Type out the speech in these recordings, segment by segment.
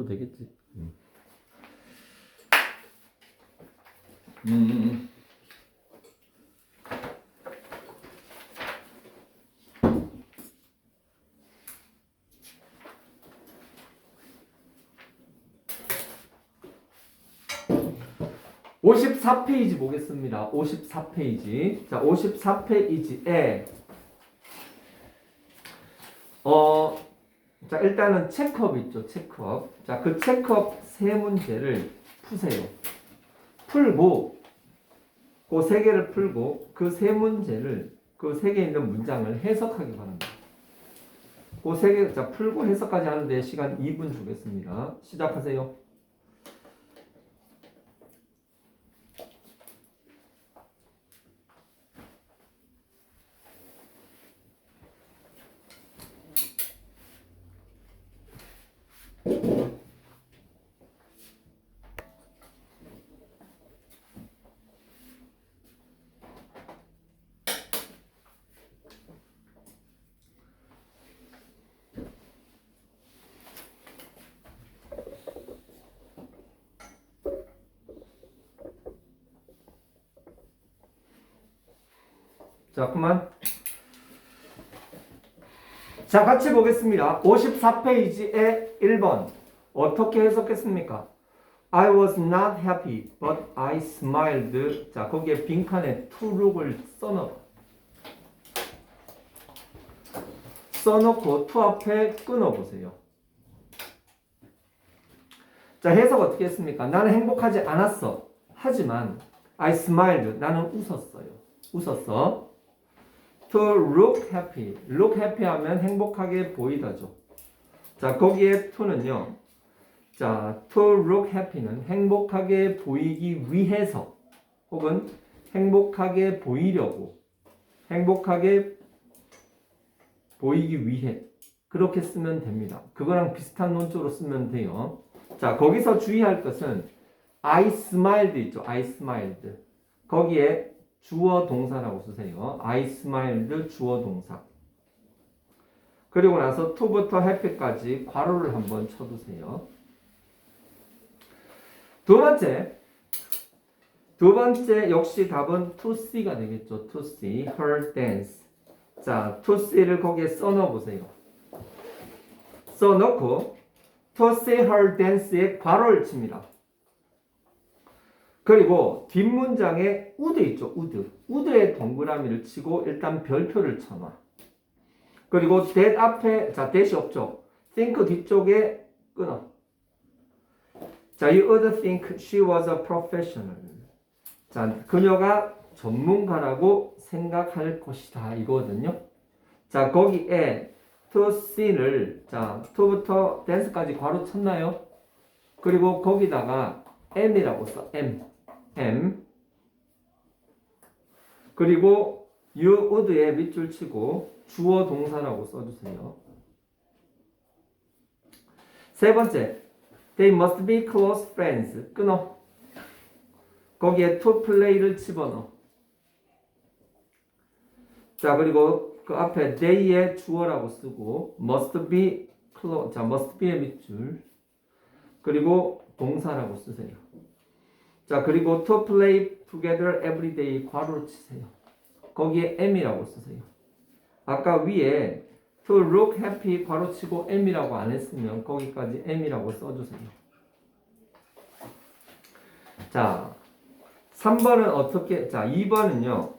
해도 되겠지. 54페이지 보겠습니다. 54페이지. 자, 54페이지에 자, 일단은 체크업 있죠. 체크업. 자, 그 체크업 세 문제를 푸세요. 풀고 그 세 개를 풀고 그 세 문제를 그 세 개 있는 문장을 해석하기 바랍니다. 그 세 개, 자, 풀고 해석까지 하는데 시간 2분 주겠습니다. 시작하세요. 자, 그만. 자, 같이 보겠습니다. 54페이지에 1번. 어떻게 해석했습니까? I was not happy, but I smiled. 자, 거기에 빈칸에 to look을 써놓고 to 앞에 끊어보세요. 자, 해석 어떻게 했습니까? 나는 행복하지 않았어. 하지만 I smiled. 나는 웃었어. To look happy. look happy 하면 행복하게 보이다죠. 자, 거기에 to는요. 자, to look happy는 행복하게 보이기 위해서 혹은 행복하게 보이려고 행복하게 보이기 위해 그렇게 쓰면 됩니다. 그거랑 비슷한 논조로 쓰면 돼요. 자, 거기서 주의할 것은 I smiled 있죠. I smiled. 거기에 주어 동사라고 쓰세요. I smiled 주어 동사. 그리고 나서 to부터 happy까지 괄호를 한번 쳐두세요. 두 번째 역시 답은 to see가 되겠죠. to see her dance. 자, to see를 거기에 써넣어 보세요. 써놓고 to see her dance에 괄호를 칩니다. 그리고 뒷문장에 would 있죠. would에 동그라미를 치고 일단 별표를 쳐놔. 그리고 that 앞에 자 that이 없죠. think 뒤쪽에 끊어. 자, you would think she was a professional. 자, 그녀가 전문가라고 생각할 것이다 이거거든요. 자, 거기에 to see를 자, to부터 dance까지 괄호 쳤나요? 그리고 거기다가 m이라고 써. M. 그리고 you would에 밑줄 치고 주어 동사라고 써주세요. 세 번째, they must be close friends. 끊어. 거기에 to play를 집어넣어. 자, 그리고 그 앞에 they의 주어라고 쓰고 must be close. 자, must be의 밑줄. 그리고 동사라고 쓰세요. 자, 그리고 to play together every day 괄호를 치세요. 거기에 m이라고 쓰세요. 아까 위에 to look happy 괄호 치고 m이라고 안 했으면 거기까지 m이라고 써주세요. 자, 3번은 어떻게, 자, 2번은요.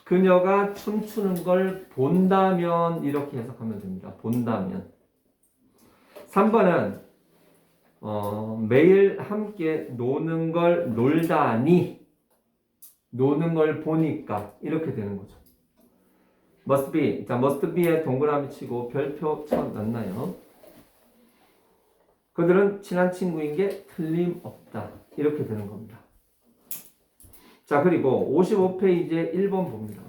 그녀가 춤추는 걸 본다면 이렇게 해석하면 됩니다. 본다면. 3번은 매일 함께 노는 걸 놀다니 노는 걸 보니까 이렇게 되는 거죠. must be. 자, must be에 동그라미 치고 별표 쳐놨나요? 그들은 친한 친구인 게 틀림없다. 이렇게 되는 겁니다. 자, 그리고 55페이지에 1번 봅니다.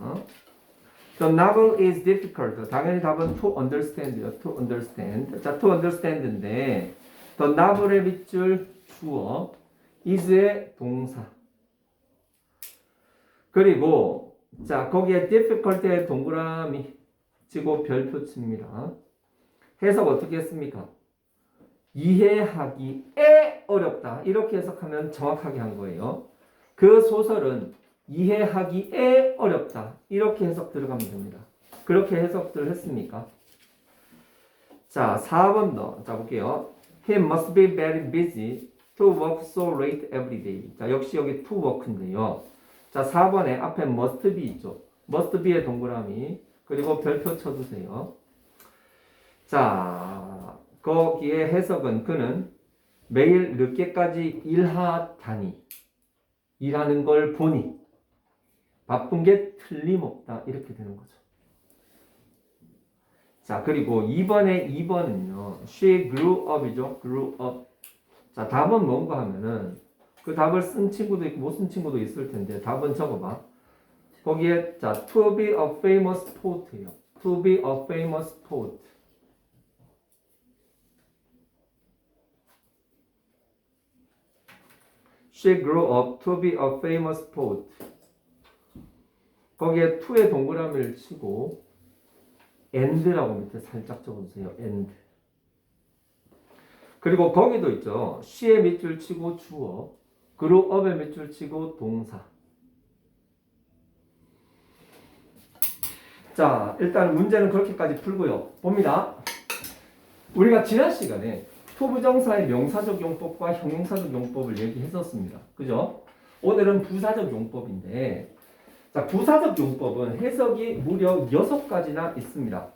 The novel is difficult. 당연히 답은 to understand요. to understand. 자, to understand인데 The novel의 밑줄 주어, is의 동사. 그리고 자, 거기에 difficult의 동그라미 치고 별표 칩니다. 해석 어떻게 했습니까? 이해하기에 어렵다. 이렇게 해석하면 정확하게 한 거예요. 그 소설은 이해하기에 어렵다. 이렇게 해석 들어가면 됩니다. 그렇게 해석들 했습니까? 자, 4번 더. 자, 볼게요. He must be very busy to work so late every day. 자, 역시 여기 to work인데요. 자, 4번에 앞에 must be 있죠. must be의 동그라미. 그리고 별표 쳐주세요. 자, 거기에 해석은 그는 매일 늦게까지 일하다니. 일하는 걸 보니. 바쁜 게 틀림없다. 이렇게 되는 거죠. 자, 그리고 2번은요. She grew up이죠. grew up. 자, 답은 뭔가 하면은 그 답을 쓴 친구도 있고 못 쓴 친구도 있을 텐데 답은 적어봐. 거기에 자, to be a famous poet예요. to be a famous poet. She grew up to be a famous poet. 거기에 to의 동그라미를 치고 and라고 밑에 살짝 적어주세요. and. 그리고 거기도 있죠. she의 밑줄 치고 주어, grew up의 밑줄 치고 동사. 자, 일단 문제는 그렇게까지 풀고요. 봅니다. 우리가 지난 시간에 투부정사의 명사적 용법과 형용사적 용법을 얘기했었습니다. 그죠? 오늘은 부사적 용법인데, 자, 부사적 용법은 해석이 무려 6가지나 있습니다.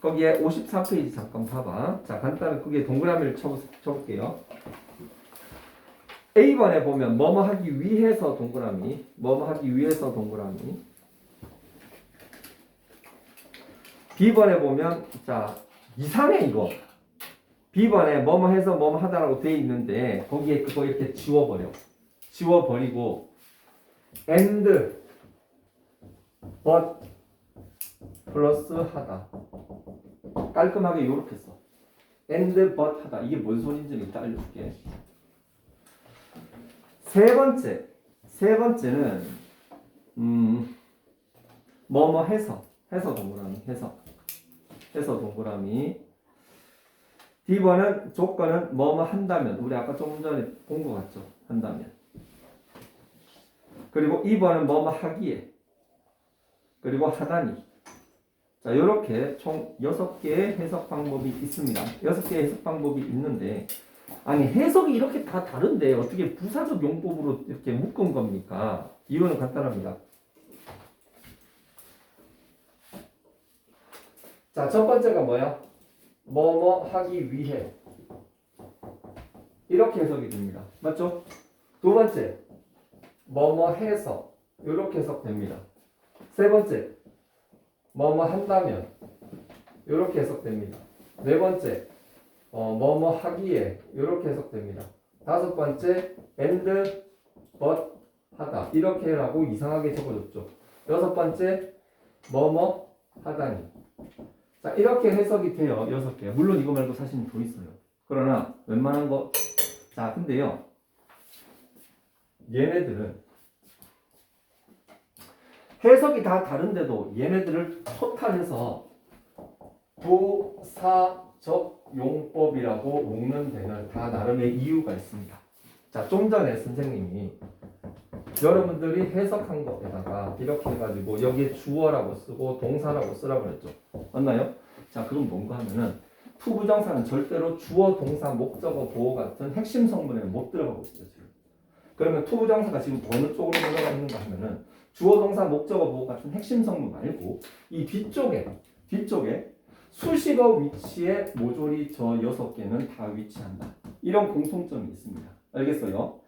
거기에 54페이지 잠깐 봐봐. 자, 간단히 거기에 동그라미를 쳐볼게요. A번에 보면 뭐뭐 하기 위해서 동그라미, 뭐뭐 하기 위해서 동그라미. B번에 보면 자, 이상해 이거. B번에 뭐뭐 해서 뭐뭐 하다라고 돼 있는데 거기에 그거 이렇게 지워버려. 지워버리고 and, but 플러스 하다. 깔끔하게 이렇게 써. and, but 하다. 이게 뭔 소리인지 이따 알려줄게. 세 번째는 뭐뭐 해서 동그라미, 해서 동그라미. D번은 조건은 뭐뭐 한다면. 우리 아까 조금 전에 본 것 같죠? 한다면. 그리고 2번은 뭐뭐 하기에. 그리고 하다니. 자, 이렇게 총 6개의 해석 방법이 있습니다. 6개의 해석 방법이 있는데, 아니, 해석이 이렇게 다 다른데 어떻게 부사적 용법으로 이렇게 묶은 겁니까? 이유는 간단합니다. 자, 첫 번째가 뭐야? 뭐뭐 하기 위해. 이렇게 해석이 됩니다. 맞죠? 두 번째, 뭐뭐 해서. 이렇게 해석됩니다. 세 번째, 뭐뭐 한다면. 이렇게 해석됩니다. 네 번째, 뭐뭐 하기에. 이렇게 해석됩니다. 다섯 번째, and, but 하다. 이렇게 라고 이상하게 적어줬죠. 여섯 번째, 뭐뭐 하다니. 자, 이렇게 해석이 돼요. 6개. 물론 이거 말고 사실 더 있어요. 그러나 웬만한 거. 자, 근데요. 얘네들은 해석이 다 다른데도 얘네들을 토탈해서 부사적 용법이라고 묶는 데는 다 나름의 이유가 있습니다. 자, 좀 전에 선생님이 여러분들이 해석한 것에다가 이렇게 해가지고 여기에 주어라고 쓰고 동사라고 쓰라고 했죠. 맞나요? 자, 그럼 뭔가 하면은 투부정사는 절대로 주어, 동사, 목적어, 보어 같은 핵심 성분에 못 들어가고 있어요. 지금. 그러면 투부정사가 지금 어느 쪽으로 들어가 있는가 하면은 주어, 동사, 목적어, 보어 같은 핵심 성분 말고 이 뒤쪽에 수식어 위치에 모조리 저 6개는 다 위치한다. 이런 공통점이 있습니다. 알겠어요?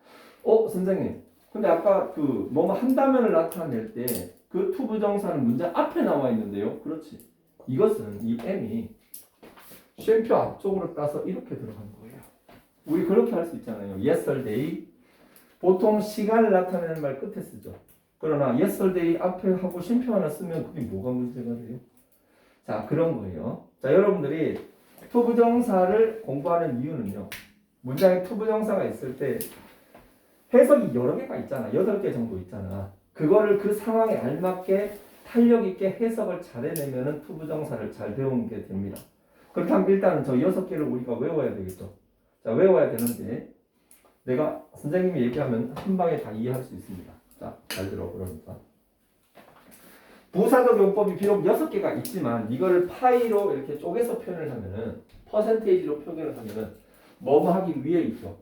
선생님. 근데 아까 그 뭐뭐 한다면을 나타낼 때 그 투부정사는 문제 앞에 나와 있는데요. 그렇지. 이것은 이 M이 쉼표 앞쪽으로 따서 이렇게 들어간 거예요. 우리 그렇게 할 수 있잖아요. yesterday 보통 시간을 나타내는 말 끝에 쓰죠. 그러나 yesterday 앞에 하고 쉼표 하나 쓰면 그게 뭐가 문제가 돼요? 자, 그런 거예요. 자, 여러분들이 투부정사를 공부하는 이유는요. 문장에 투부정사가 있을 때 해석이 여러 개가 있잖아. 8개 정도 있잖아. 그거를 그 상황에 알맞게 탄력 있게 해석을 잘 해내면은 투부정사를 잘 배우게 됩니다. 그렇다면 일단은 저 6개를 우리가 외워야 되겠죠. 자, 외워야 되는데 내가 선생님이 얘기하면 한 방에 다 이해할 수 있습니다. 자, 잘 들어. 그러니까 부사적 용법이 비록 6개가 있지만 이거를 파이로 이렇게 쪼개서 표현을 하면은 퍼센테이지로 표현을 하면은 뭐뭐 하기 위해 있죠.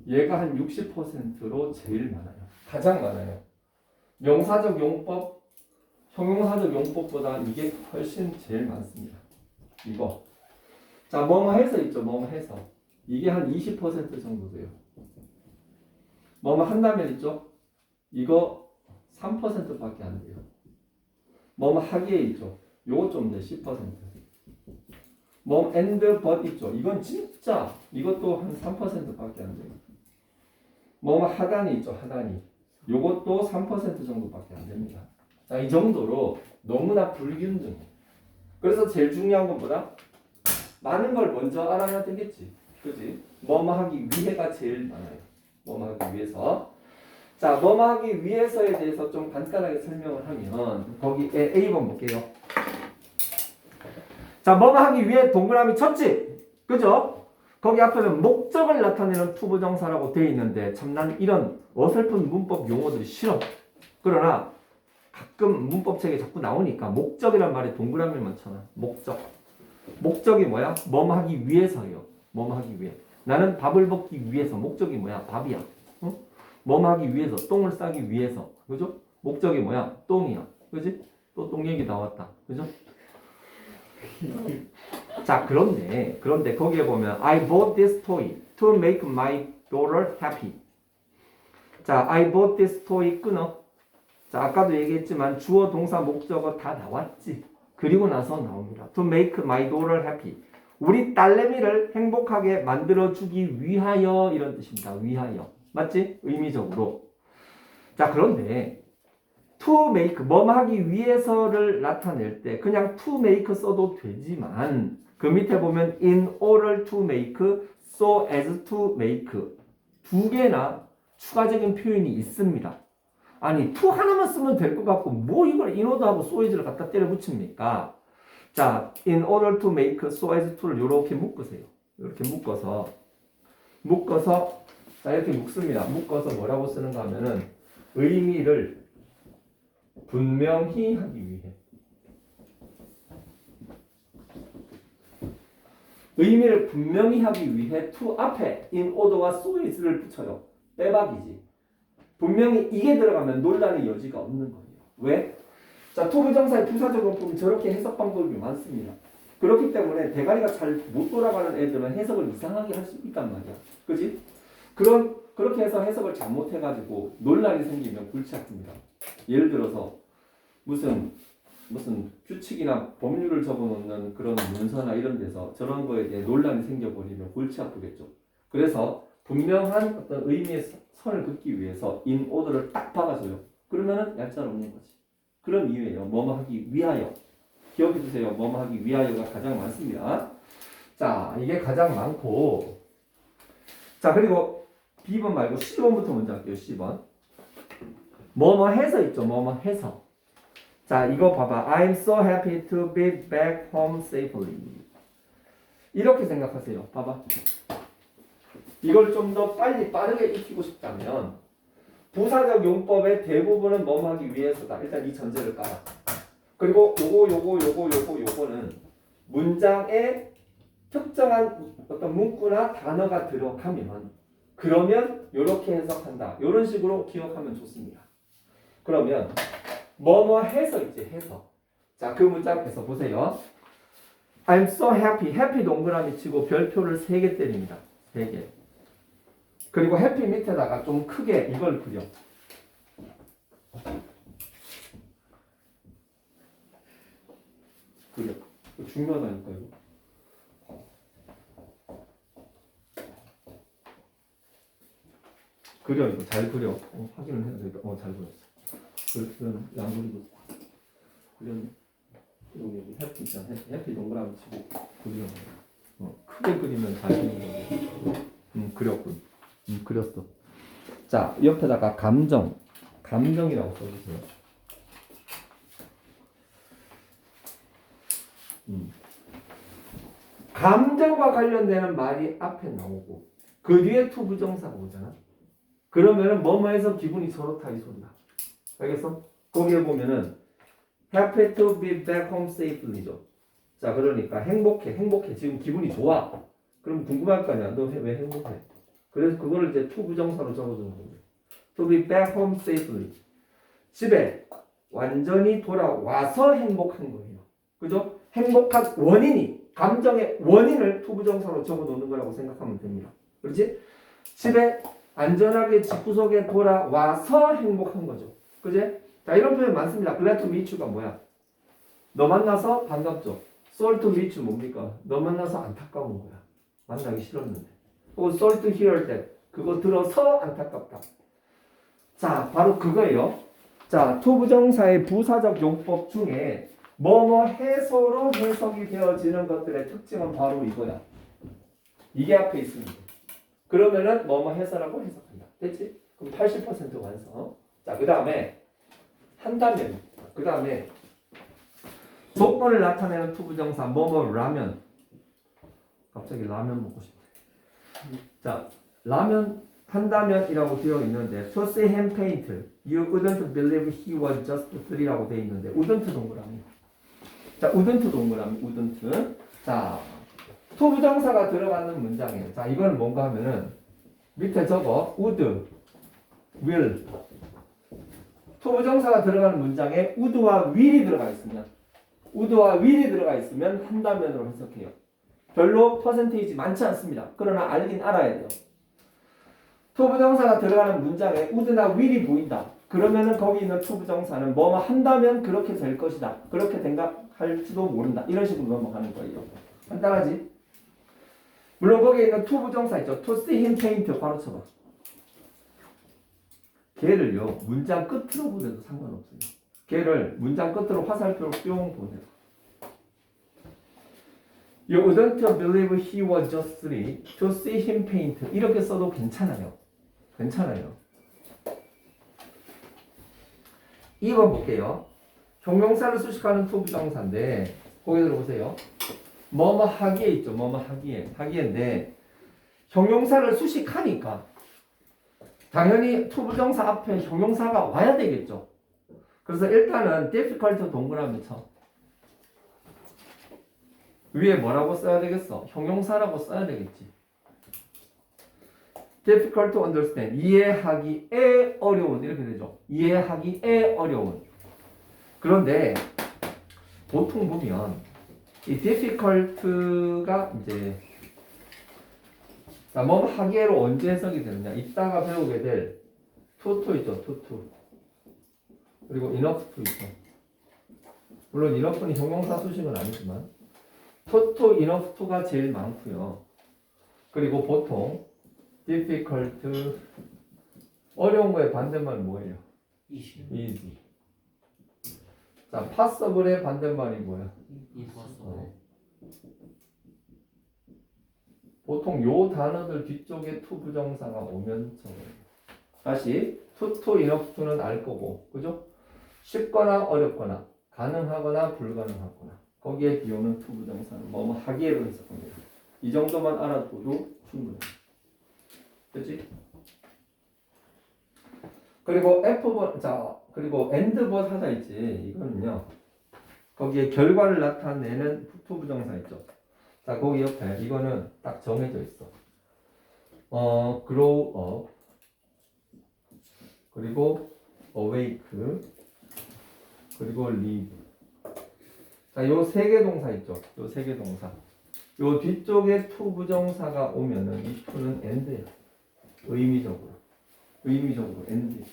얘가 한 60%로 제일 많아요. 가장 많아요. 명사적 용법, 형용사적 용법보다 이게 훨씬 제일 많습니다. 이거. 자, 뭐뭐 해서 있죠. 뭐뭐 해서. 이게 한 20% 정도 돼요. 뭐뭐 한다면 있죠. 이거 3%밖에 안 돼요. 뭐뭐 하기에 있죠. 요거 좀 돼. 10%. 뭐 and but 있죠. 이건 진짜 이것도 한 3%밖에 안 돼요. 뭐뭐 하다니 있죠. 하다니. 요것도 3% 정도밖에 안 됩니다. 자, 이 정도로 너무나 불균등해. 그래서 제일 중요한 것보다 많은 걸 먼저 알아야 되겠지. 그지? 뭐뭐 하기 위해가 제일 많아요. 뭐뭐 하기 위해서. 자, 뭐뭐 하기 위해서에 대해서 좀 간단하게 설명을 하면 거기 A번 볼게요. 자, 뭐뭐 하기 위해 동그라미 쳤지? 그죠? 거기 앞에는 목적을 나타내는 투부정사라고 되어 있는데 참 난 이런 어설픈 문법 용어들이 싫어. 그러나 가끔 문법책에 자꾸 나오니까 목적이란 말에 동그라미만 쳐놔. 목적. 목적이 뭐야? 뭐뭐 하기 위해서요. 뭐뭐 하기 위해. 나는 밥을 먹기 위해서. 목적이 뭐야? 밥이야. 응? 뭐뭐 하기 위해서. 똥을 싸기 위해서. 그죠? 목적이 뭐야? 똥이야. 그지? 또 똥 얘기 나왔다. 그죠? 자, 그런데 거기에 보면 I bought this toy to make my daughter happy. 자, I bought this toy 끊어. 자, 아까도 얘기했지만 주어, 동사, 목적어 다 나왔지. 그리고 나서 나옵니다. To make my daughter happy. 우리 딸내미를 행복하게 만들어주기 위하여 이런 뜻입니다. 위하여. 맞지? 의미적으로. 자, 그런데 to make, 뭐 하기 위해서를 나타낼 때 그냥 to make 써도 되지만 그 밑에 보면 in order to make, so as to make 두 개나 추가적인 표현이 있습니다. 아니 to 하나만 쓰면 될 것 같고 뭐 이걸 in order하고 so as를 갖다 때려 붙입니까? 자, in order to make, so as to를 이렇게 묶으세요. 이렇게 묶어서 자, 이렇게 묶습니다. 묶어서 뭐라고 쓰는가 하면은 의미를 분명히 하기 위해. 의미를 분명히 하기 위해 to 앞에 in order와 so as를 붙여요. 빼박이지. 분명히 이게 들어가면 논란의 여지가 없는 거예요. 왜? 자, 투부정사의 부사적 용법이 저렇게 해석 방법이 많습니다. 그렇기 때문에 대가리가 잘 못 돌아가는 애들은 해석을 이상하게 할 수 있단 말이야. 그지? 그렇게 해서 해석을 잘못해가지고 논란이 생기면 골치 아픕니다. 예를 들어서 무슨 규칙이나 법률을 적어놓는 그런 문서나 이런 데서 저런 거에 대해 논란이 생겨버리면 골치 아프겠죠. 그래서 분명한 어떤 의미의 선을 긋기 위해서 in order를 딱 박아줘요. 그러면은 얄짤없는 거지. 그런 이유예요. 뭐뭐 하기 위하여. 기억해 주세요. 뭐뭐 하기 위하여가 가장 많습니다. 자, 이게 가장 많고. 자, 그리고 B번 말고 C번부터 먼저 할게요. C번. 뭐뭐 해서 있죠. 뭐뭐 해서. 자, 이거 봐봐. I'm so happy to be back home safely. 이렇게 생각하세요. 봐봐. 이걸 좀 더 빨리 빠르게 익히고 싶다면 부사적 용법의 대부분은 뭐뭐 하기 위해서다. 일단 이 전제를 깔아. 그리고 요거는 문장에 특정한 어떤 문구나 단어가 들어가면 그러면 이렇게 해석한다. 이런 식으로 기억하면 좋습니다. 그러면 뭐뭐 해서 있지. 해서. 자, 그 문장에서 보세요. I'm so happy. happy 동그라미 치고 별표를 3개 때립니다. 3개. 그리고 해피 밑에다가 좀 크게 이걸 그려. 이거 중요하다니까 이거. 그려 이거 잘 그려. 확인을 해야 되니까. 잘 그렸어. 그러면 양 그리고 그렸네. 여기 해피 있잖아. 해피 동그라미 치고 그려. 크게 그리면 잘 그리는 거고. 그렸군. 그렸어. 자, 옆에다가 감정이라고 써주세요. 감정과 관련되는 말이 앞에 나오고 그 뒤에 to 부정사가 오잖아. 그러면은 뭐뭐해서 기분이 저렇다 이 소리야. 알겠어? 거기에 보면은 happy to be back home safely죠. 자, 그러니까 행복해. 지금 기분이 좋아. 그럼 궁금할 거 아니야. 너 왜 행복해? 그래서 그거를 이제 to 부정사로 적어주는 거예요. To be back home safely. 집에 완전히 돌아와서 행복한 거예요. 그죠? 행복한 원인이, 감정의 원인을 to 부정사로 적어 놓는 거라고 생각하면 됩니다. 그렇지? 집에 안전하게 집구석에 돌아와서 행복한 거죠. 그지? 자, 이런 표현 많습니다. glad to meet you가 뭐야? 너 만나서 반갑죠. sorry to meet you 뭡니까? 너 만나서 안타까운 거야. 만나기 싫었는데. 혹은 sorry to hear that. 그거 들어서 안타깝다. 자, 바로 그거예요. 자, to 부정사의 부사적 용법 중에 뭐뭐 해소로 해석이 되어지는 것들의 특징은 바로 이거야. 이게 앞에 있습니다. 그러면은 뭐뭐 해서라고 해석한다. 됐지? 그럼 80% 완성. 자, 그 다음에 한다면, 그 다음에 조건을 나타내는 투부정사 뭐뭐 라면. 갑자기 라면 먹고 싶네. 자, 라면 한다면이라고 되어 있는데 소스 햄 페인트 You wouldn't believe he was just 3라고 되어 있는데 wouldn't 동그라미. 자, wouldn't 동그라미 wouldn't. 자, 투부정사가 들어가는 문장이에요. 자, 이건 뭔가 하면은 밑에 적어 would, will. 투부정사가 들어가는 문장에 would와 will이 들어가 있으면 would와 will이 들어가 있으면 한다면으로 해석해요. 별로 퍼센테이지 많지 않습니다. 그러나 알긴 알아야 돼요. 투부정사가 들어가는 문장에 would나 will이 보인다. 그러면은 거기 있는 투부정사는 뭐뭐 한다면 그렇게 될 것이다. 그렇게 생각할지도 모른다. 이런 식으로 넘어가는 거예요. 간단하지? 물론 거기에 있는 투부정사 있죠. to see him paint 바로 쳐봐. 걔를요 문장 끝으로 보내도 상관없어요. 걔를 문장 끝으로 화살표로 뿅 보내라. You wouldn't believe he was just 3 to see him paint. 이렇게 써도 괜찮아요. 괜찮아요. 2번 볼게요. 형용사를 수식하는 투부정사인데 거기 들어보세요. 뭐뭐 하기에 있죠. 뭐뭐 하기에인데 형용사를 수식하니까 당연히 투부정사 앞에 형용사가 와야 되겠죠. 그래서 일단은 difficult 동그라미 쳐. 위에 뭐라고 써야 되겠어? 형용사라고 써야 되겠지. difficult to understand. 이해하기에 어려운. 이렇게 되죠. 이해하기에 어려운. 그런데 보통 보면 이 difficult가 이제 뭐 하기에로 언제 해석이 되느냐? 이따가 배우게 될 to 있죠. to. 그리고 enough to 있죠. 물론 enough는 형용사 수식은 아니지만 to, enough to가 제일 많고요. 그리고 보통 difficult 어려운 거의 반대말은 뭐예요? easy. 자, passable의 반대말이 뭐야? 보통 요 단어들 뒤쪽에 to 부정사가 오면 적어요. 다시 to, enough to는 알 거고, 그죠? 쉽거나 어렵거나 가능하거나 불가능하거나 거기에 비오는 to 부정사는 뭐뭐 하기에로 해석합니다. 이 정도만 알아둬도 충분해요. 그렇지? 그리고 F번 자 그리고 AND번 하자 있지. 이거는요. 거기에 결과를 나타내는 to 부정사 있죠. 자, 거기 옆에 이거는 딱 정해져 있어. grow up 그리고 awake 그리고 live. 자, 요 세 개 동사 있죠. 요 세 개 동사. 요 뒤쪽에 to 부정사가 오면은 이 to는 and야. 의미적으로 and.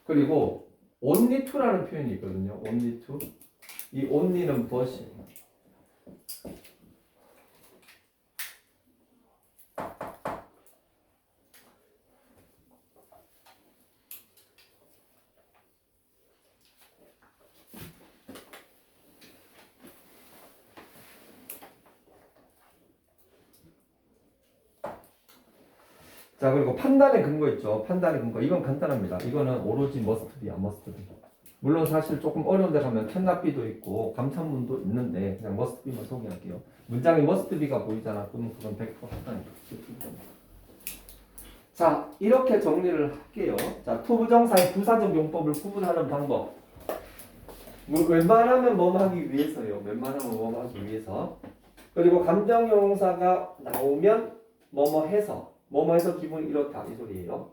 그리고 only to라는 표현이 있거든요. only to. 이 only는 but이에요. 자, 그리고 판단의 근거 있죠. 판단의 근거. 이건 간단합니다. 이거는 오로지 must be야, must be. 물론 사실 조금 어려운 데 가면 캔나비도 있고 감탄문도 있는데 그냥 머스트비만 소개할게요. 문장에 머스트비가 보이잖아. 그러면 그건 100% 합당이에요. 자, 이렇게 정리를 할게요. 자, 투부정사의 부사적 용법을 구분하는 방법. 웬만하면 뭐뭐 하기 위해서요. 웬만하면 뭐뭐 하기 위해서. 그리고 감정형용사가 나오면 뭐뭐 해서 기분이 이렇다 이 소리예요.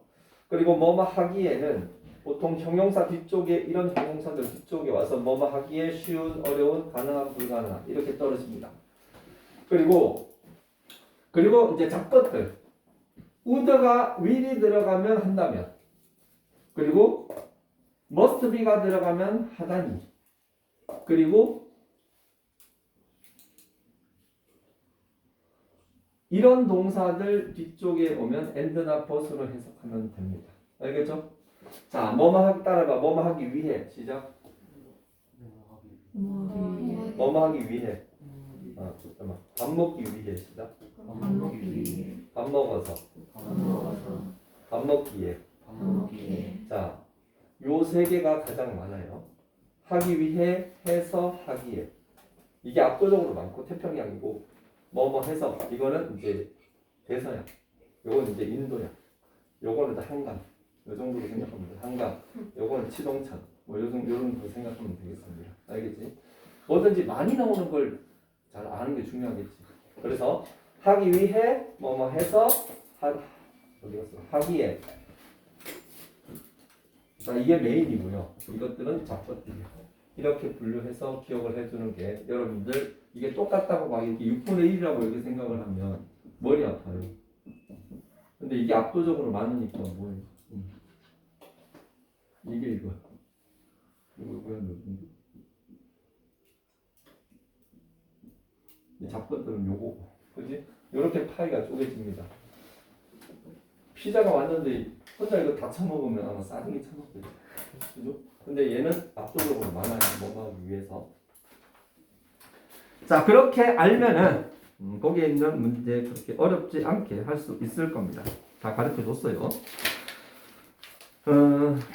그리고 뭐뭐 하기에는 보통 형용사 뒤쪽에 이런 형용사들 뒤쪽에 와서 뭐뭐 하기에 쉬운, 어려운, 가능한, 불가능한 이렇게 떨어집니다. 그리고 이제 잡것들 would가 will이 들어가면 한다면 그리고 must be가 들어가면 하다니 그리고 이런 동사들 뒤쪽에 오면 and나 but으로 해석하면 됩니다. 알겠죠? 자, 뭐뭐 하기 따라봐. 뭐뭐 하기 위해. 시작. 뭐뭐 하기 위해. 잠깐만. 밥 먹기 위해. 시작. 밥 먹기 위해. 밥 먹어서. 밥 먹기에. 자, 요 세 개가 가장 많아요. 하기 위해, 해서, 하기에. 이게 압도적으로 많고 태평양이고 뭐뭐 해서 이거는 이제 대서양. 요건 이제 인도양. 요거는 한강. 요 정도로 생각하면 돼. 한강. 요거는 치동천. 뭐 요런 거 생각하면 되겠습니다. 알겠지? 뭐든지 많이 나오는 걸 잘 아는 게 중요하겠지. 그래서 하기 위해 뭐뭐 해서 어디 갔어? 하기에. 자, 이게 메인이고요. 이것들은 잡것들이에요. 이렇게 분류해서 기억을 해주는 게 여러분들 이게 똑같다고 막 이렇게 6분의 1이라고 이렇게 생각을 하면 머리 아파요. 근데 이게 압도적으로 많으니까 뭐예요? 이게 이거 누군데? 이 잡것들은 요거, 그지? 요렇게 파이가 쪼개집니다. 피자가 왔는데 혼자 이거 다 처먹으면 아마 싸둥이 처먹겠죠. 그죠? 근데 얘는 압도적으로 많아요. 뭐뭐 하기 위해서. 자, 그렇게 알면은 거기에 있는 문제 그렇게 어렵지 않게 할 수 있을 겁니다. 다 가르쳐 줬어요.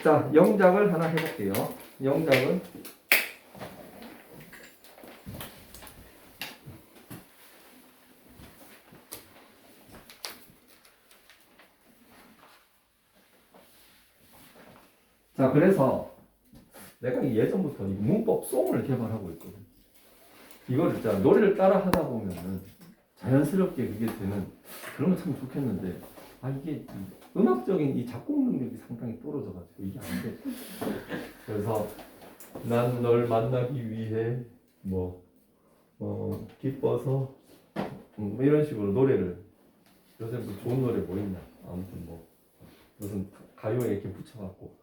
자, 영작을 하나 해볼게요. 영작은 자, 그래서 내가 예전부터 이 문법 송을 개발하고 있거든. 이거를 진짜 노래를 따라 하다 보면은 자연스럽게 그게 되는 그러면 참 좋겠는데 이게 음악적인 이 작곡 능력이 상당히 떨어져가지고 이게 안 돼. 그래서 난 널 만나기 위해 기뻐서 이런 식으로 노래를 요새 뭐 좋은 노래 뭐 있나 아무튼 무슨 가요에 이렇게 붙여갖고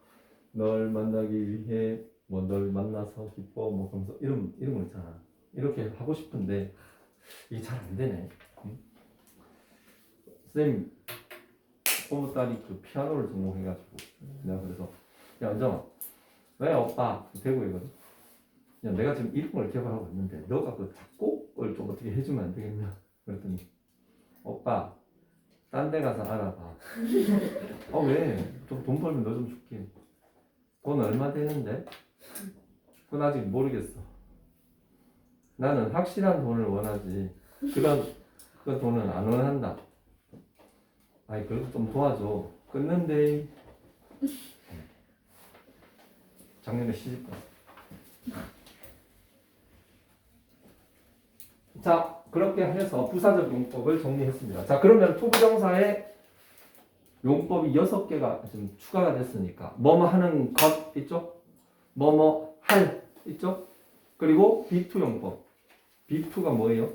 널 만나기 위해 널 만나서 기뻐 그러면서 이런 거 있잖아. 이렇게 하고 싶은데 이게 잘 안 되네. 선생님 꼬무 딸이 그 피아노를 전공해가지고 내가 그래서 야 은정아 왜 오빠 대구이거든. 야 내가 지금 이름을 개발하고 있는데 너가 그 작곡을 좀 어떻게 해주면 안 되겠냐. 그랬더니 오빠 딴 데 가서 알아봐. 왜? 좀 돈 벌면 너 좀 줄게. 돈 얼마 되는데? 그건 아직 모르겠어. 나는 확실한 돈을 원하지. 그런 돈은 안 원한다. 그래도 좀 도와줘. 끊는데. 작년에 시집 갔어. 자, 그렇게 해서 부사적 용법을 정리했습니다. 자, 그러면 투부정사의 용법이 6개가 좀 추가가 됐으니까 뭐뭐 하는 것 있죠? 뭐뭐 할 있죠? 그리고 B2 용법. B2가 뭐예요?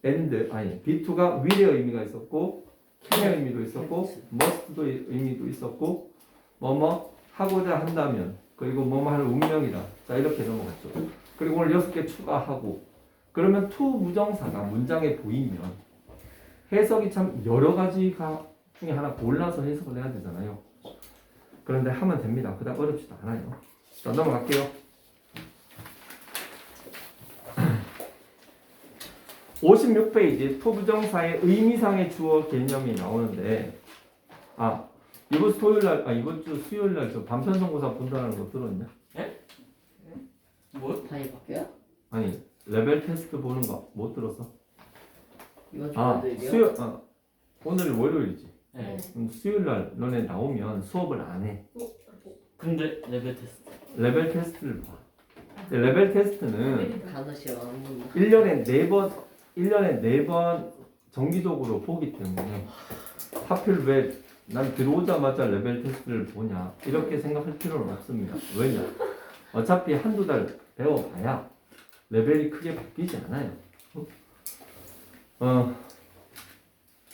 B2가 will의 의미가 있었고 can의 의미도 있었고 must의 의미도 있었고 뭐뭐 하고자 한다면 그리고 뭐뭐 하는 운명이다. 자, 이렇게 넘어갔죠. 그리고 오늘 6개 추가하고 그러면 투부정사가 문장에 보이면 해석이 참 여러 가지가 중에 하나 골라서 해석을 해야 되잖아요. 그런데 하면 됩니다. 그다음 어렵지도 않아요. 자, 넘어갈게요. 56페이지 투부정사의 의미상의 주어 개념이 나오는데 이번 주 토요일날 이번 주 수요일날 저 반편성고사 본다는 거 들었냐? 네? 뭐? 단위 바뀌어요? 아니 레벨 테스트 보는 거 못 들었어? 이번 아 주간들이요? 오늘 월요일이지. 네. 그럼 수요일 날 너네 나오면 수업을 안 해. 근데 레벨 테스트. 레벨 테스트를 봐. 근데 레벨 테스트는 단어 시험 안 본다. 1년에 4번 정기적으로 보기 때문에 하필 왜 난 들어오자마자 레벨 테스트를 보냐 이렇게 생각할 필요는 없습니다. 왜냐? 어차피 한두 달 배워봐야 레벨이 크게 바뀌지 않아요.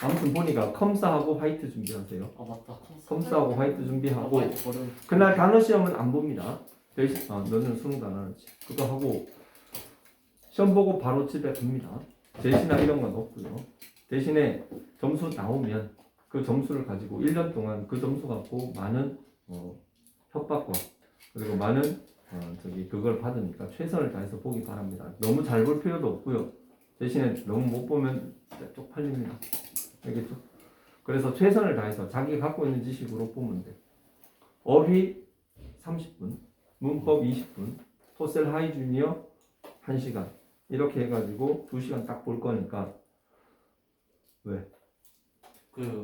아무튼 보니까 컴사하고 화이트 준비하세요. 아 맞다. 컴사하고 화이트 준비하고 버는. 그날 단어 시험은 안 봅니다. 대신 너는 수능 단어지. 그거 하고 시험 보고 바로 집에 갑니다. 대신나 이런 건 없고요. 대신에 점수 나오면 그 점수를 가지고 1년 동안 그 점수 갖고 많은 협박과 그리고 많은 그걸 받으니까 최선을 다해서 보기 바랍니다. 너무 잘 볼 필요도 없고요. 대신에 너무 못 보면 쪽팔립니다. 알겠죠? 그래서 최선을 다해서 자기 갖고 있는 지식으로 보면 돼. 어휘 30분, 문법 20분, 토셀 하이 주니어 1시간 이렇게 해가지고 2시간 딱 볼 거니까 왜? 그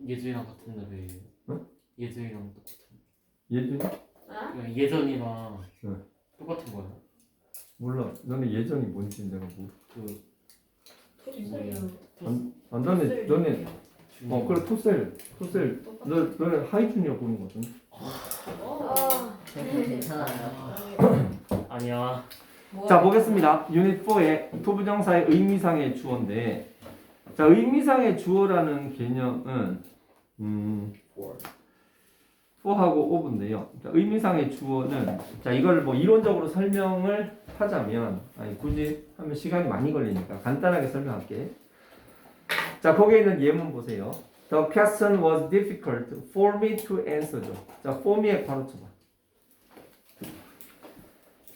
예전이랑 같은 레벨이에요. 응? 예전이랑 똑같은. 예준이? 그냥 예전이랑 네. 똑같은 거예요. 몰라. 너네 예전이 뭔지 내가 그 너네 그래 토셀 너네 하이 주니어 보는 거든. 괜찮아요. 아니야. 자 보겠습니다. 유닛 4의 투부정사의 의미상의 주어인데 자 의미상의 주어라는 개념은 4하고 5인데요. 의미상의 주어는 자 이걸 뭐 이론적으로 설명을 하자면 굳이 하면 시간이 많이 걸리니까 간단하게 설명할게. 자 거기에 있는 예문 보세요. The question was difficult for me to answer. 자 for me에 바로 쳐봐.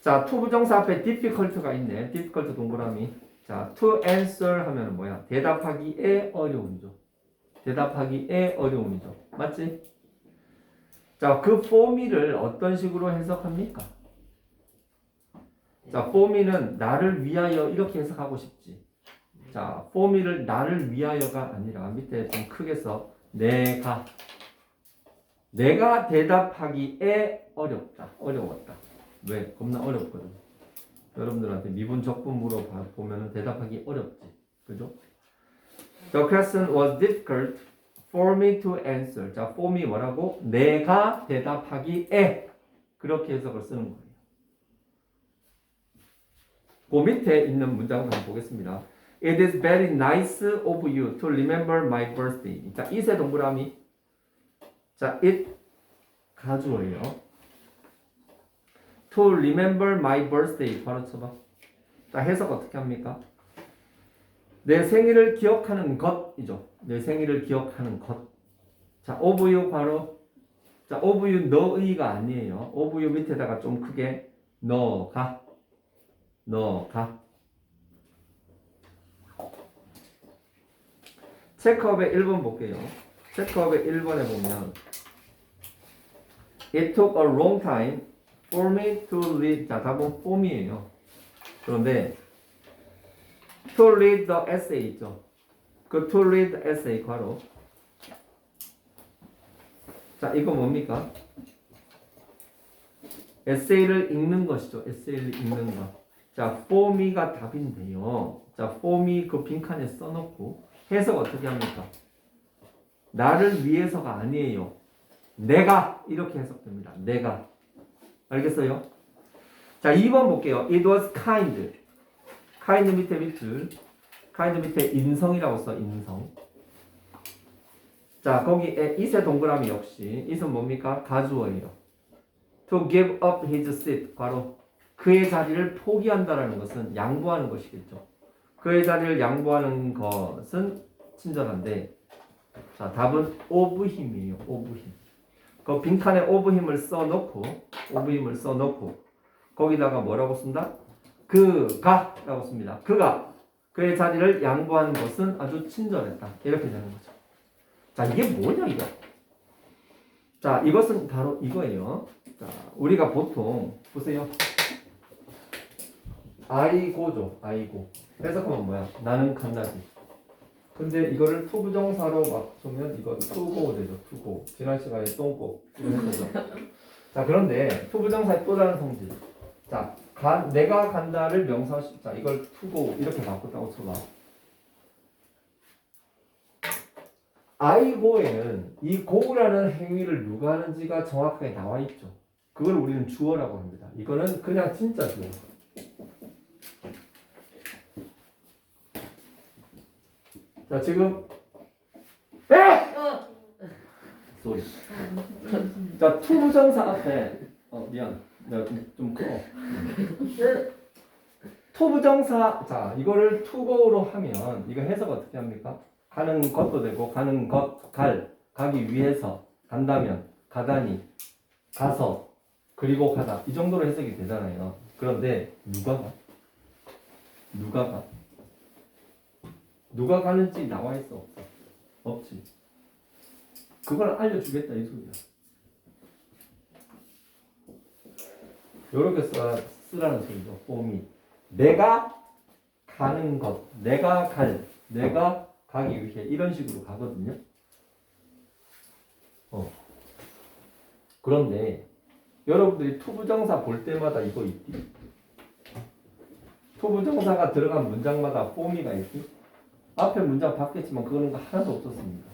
자, to 부정사 앞에 difficult가 있네. difficult 동그라미. 자, to answer 하면 뭐야? 대답하기에 어려움이죠. 대답하기에 어려움이죠. 맞지? 자, 그 for me를 어떤 식으로 해석합니까? 자, for me는 나를 위하여 이렇게 해석하고 싶지. 자, for me를 나를 위하여가 아니라 밑에 좀 크게 써. 내가 대답하기에 어려웠다. 왜? 겁나 어렵거든. 여러분들한테 미분 적분 물어보면 대답하기 어렵지. 그죠? The question was difficult for me to answer. 자, for me 뭐라고? 내가 대답하기에 그렇게 해석을 쓰는 거예요. 그 밑에 있는 문장을 한번 보겠습니다. It is very nice of you to remember my birthday. 자, it의 동그라미. 자, it 가주어예요. To remember my birthday 바로 쳐봐. 자 해석 어떻게 합니까? 내 생일을 기억하는 것이죠. 내 생일을 기억하는 것. 자 of you 바로 자 of you 너의가 아니에요. of you 밑에다가 좀 크게 너가 체크업의 1번 볼게요. 체크업의 1번에 보면 It took a long time for me to read. 자, 답은 for me예요. 그런데 to read the essay 있죠. 그 to read the essay 괄호. 자, 이거 뭡니까? 에세이를 읽는 것이죠. 에세이를 읽는 것. 자, for me가 답인데요. 자, for me 그 빈칸에 써놓고 해석 어떻게 합니까? 나를 위해서가 아니에요. 내가 이렇게 해석됩니다. 내가. 알겠어요? 자, 2번 볼게요. It was kind. kind 밑에 밑줄. kind 밑에 인성이라고 써. 인성. 자, 거기에 it의 동그라미 역시 it은 뭡니까? 가주어예요. To give up his seat. 바로 그의 자리를 포기한다라는 것은 양보하는 것이겠죠. 그의 자리를 양보하는 것은 친절한데 자, 답은 of him이에요. of him. 그 빈칸에 of him을 써놓고 거기다가 뭐라고 쓴다? 그가 라고 씁니다. 그가 그의 자리를 양보하는 것은 아주 친절했다. 이렇게 되는 거죠. 자, 이게 뭐냐 이거? 자, 이것은 바로 이거예요. 자, 우리가 보통 보세요. I go죠. I go. 해석하면 뭐야? 나는 간다지. 근데 이거를 투부정사로 맞추면 이거 to go 되죠. to go. 지난 시간에 don't go. 이거 했었죠. 자, 그런데 투부정사의 또 다른 성질. 자, 내가 간다를 명사. 자, 이걸 to go 이렇게 바꿨다고 쳐봐. I go에는 이 go라는 행위를 누가 하는지가 정확하게 나와 있죠. 그걸 우리는 주어라고 합니다. 이거는 그냥 진짜 주어. 자, 지금 소리. 자, 투부정사 앞에 미안. 내가 좀 커. 투부정사. 자, 이거를 to go로 하면 이거 해석 어떻게 합니까? 가는 것도 되고 가는 것, 가기 위해서, 간다면, 가다니, 가서, 그리고 가다. 이 정도로 해석이 되잖아요. 그런데 누가 가? 누가 가? 누가 가는지 나와 있어 없어? 없지. 그걸 알려주겠다 이 소리야. 요렇게 쓰라는 소리죠. 폼이 내가 가는 것, 내가 내가 가기 위해 이런 식으로 가거든요. 그런데 여러분들이 투부정사 볼 때마다 이거 있지? 투부정사가 들어간 문장마다 폼이가 있지? 앞에 문장 바뀌었지만 그거는 하나도 없었습니다.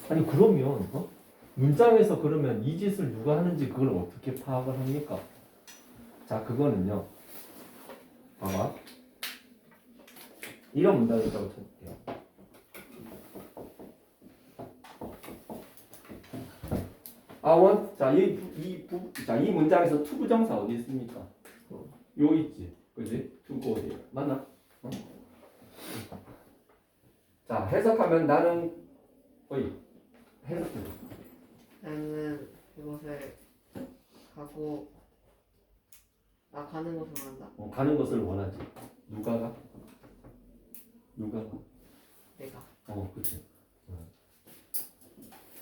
아니 그러면 문장에서 그러면 이 짓을 누가 하는지 그걸 어떻게 파악을 합니까? 자, 그거는요. 봐봐. 이런 문장이 있다고 쳐볼게요. 이 문장에서 투부정사 어디 있습니까? 요 있지, 그지? 투고 어디 맞나? 자, 해석하면 나는 해석해. 나는 그곳을 가고 나 가는 곳을 원한다. 가는 것을 원하지. 누가 가? 누가 가? 내가. 그치.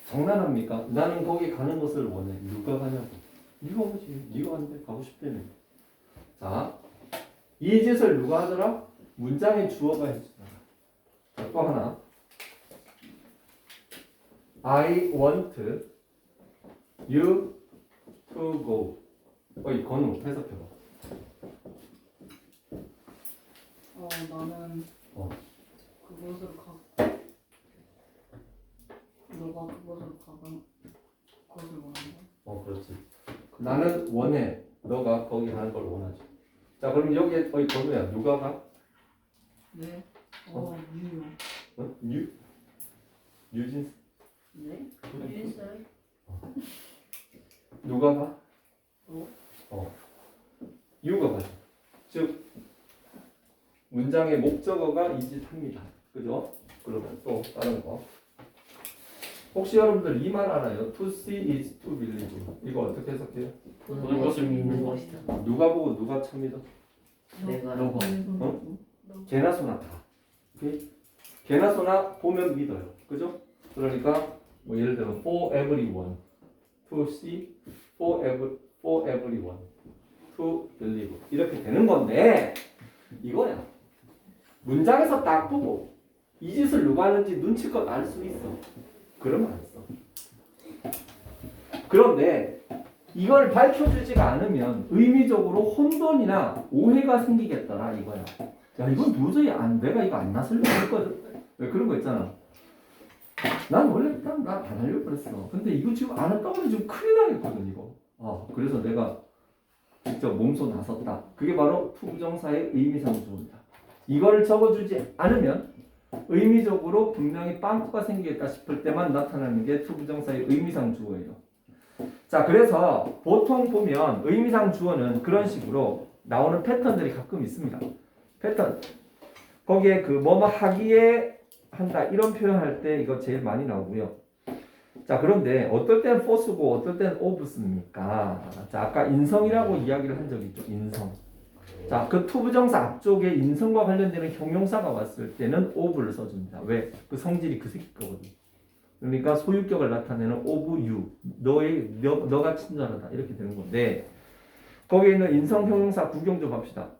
장난합니까? 나는 거기 가는 것을 원해. 누가 가냐고. 네가 오지. 네가 가는데 가고 싶다며. 자, 이 짓을 누가 하더라? 문장의 주어가 해주잖아. 자, 또 하나. I want you to go. 건우 해석해봐. 나는 그곳으로 너가 그곳으로 가면 그것을 원한다. 그렇지. 나는 원해. 너가 거기 가는 걸 원하지. 자, 그럼 여기에 건우야. 누가 가? 네. 유요. 유진? 네? 유인살. 누가 가? 어? 유가 가죠. 즉 문장의 목적어가 이 짓 합니다. 그죠? 그러면 또 다른 거. 혹시 여러분들 이 말 알아요? To see is to believe. 이거 어떻게 해석해요? 보는 것을 믿는 것이다. 누가 보고 누가 참믿어? 내가. 너가. 개나 소나 다. 오케이? 개나 소나 보면 믿어요. 그죠? 그러니까 뭐 예를 들어 for everyone, to see, for everyone, to believe 이렇게 되는 건데 이거야. 문장에서 딱 보고 이 짓을 누가 하는지 눈치껏 알 수 있어. 그러면 안 써. 그런데 이걸 밝혀주지가 않으면 의미적으로 혼돈이나 오해가 생기겠더라 이거야. 야, 이건 도저히 내가 이거 안 나서려고 했거든. 왜 그런 거 있잖아. 난 원래 난 안 하려고 그랬어. 근데 이거 지금 안 했다고 하면 지금 큰일 나겠거든 이거. 그래서 내가 직접 몸소 나섰다. 그게 바로 투부정사의 의미상주어입니다. 이걸 적어주지 않으면 의미적으로 분명히 빵꾸가 생기겠다 싶을 때만 나타나는 게 투부정사의 의미상주어예요. 자, 그래서 보통 보면 의미상주어는 그런 식으로 나오는 패턴들이 가끔 있습니다. 패턴. 거기에 그 뭐뭐 하기에 한다 이런 표현할 때 이거 제일 많이 나오고요. 자, 그런데 어떨 땐 for쓰고 어떨 땐 of 씁니까? 자, 아까 인성이라고 이야기를 한 적이 있죠. 인성. 자, 그 투부정사 앞쪽에 인성과 관련되는 형용사가 왔을 때는 of를 써줍니다. 왜? 그 성질이 그 새끼 거거든. 그러니까 소유격을 나타내는 of you. 너가 친절하다. 이렇게 되는 건데 거기에 있는 인성 형용사 구경 좀 합시다.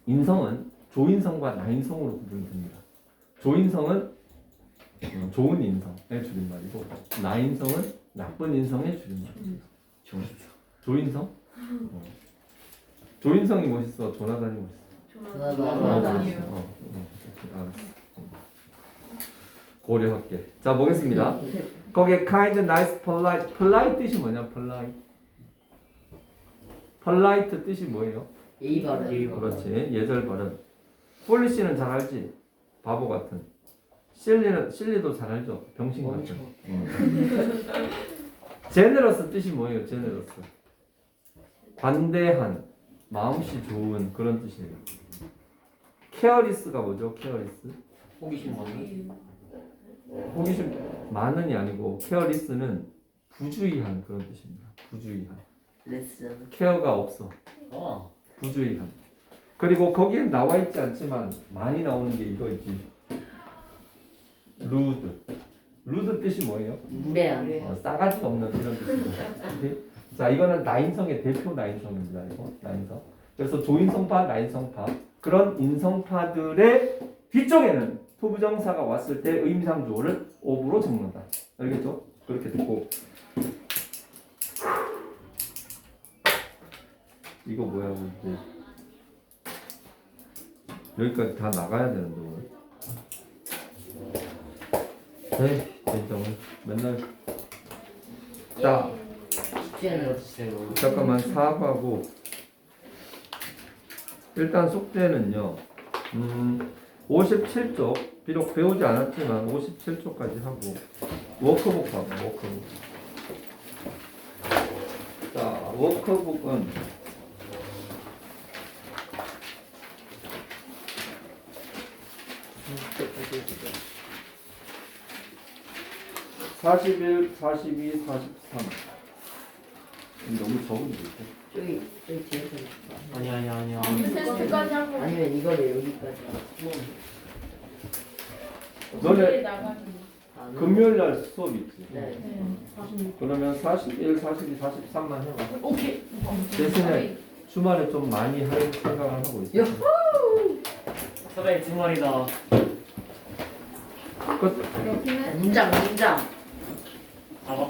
인성은 조인성과 나인성으로 구분이 됩니다. 조인성은 좋은 인성의 줄임말이고 나인성은 나쁜 인성의 줄임말이에요. 조인성? 조인성이 멋있어. 조나단이 멋있어. 조나단이요. 알았어. 고려할게. 자 보겠습니다. 거기에 kind, nice, polite. polite 뜻이 뭐냐? polite 뜻이 뭐예요? A 발음. 그렇지. 예절 발음. foolish는 잘 알지? 바보 같은. silly도 잘 알죠? 병신 같은. generous 뜻이 뭐예요? generous. 관대한, 마음씨 좋은 그런 뜻이에요. careless가 뭐죠? careless. 호기심 많이. 호기심 많은이 아니고 careless는 부주의한 그런 뜻입니다. 부주의한. 레슨. 케어가 없어. 아, 부주의한. 그리고 거기에 나와 있지 않지만 많이 나오는 게 이거 있지. 루드 뜻이 뭐예요? 무례한. 싸가지 없는 이런 뜻입니다. 오케이? 자, 이거는 나인성의 대표 나인성입니다. 이거 나인성. 그래서 조인성파, 나인성파 그런 인성파들의 뒤쪽에는 투부정사가 왔을 때 의미상 주어를 of로 적는다. 알겠죠? 그렇게 듣고 이거 뭐야 이제 여기까지 다 나가야 되는데 오늘. 에이 진짜 오늘 맨날 자 숙제는 주세요. 잠깐만 사과하고 일단 숙제는요 57쪽 비록 배우지 않았지만 57쪽까지 하고 워크북 봐봐 워크북. 자 워크북은 41, 42, 43 너무 적은 게 있고 저기 뒤에서 아니야. 테스트까지 하고 아니면 이거를 여기까지. 너네 나가는 금요일 날 수업 있지? 네. 46. 그러면 41, 42, 43만 해봐. 오케이. 대신에 주말에 좀 많이 할 생각을 하고 있어. 사장님 주말이다. 끝. 이렇게는 문장. 아 맞다.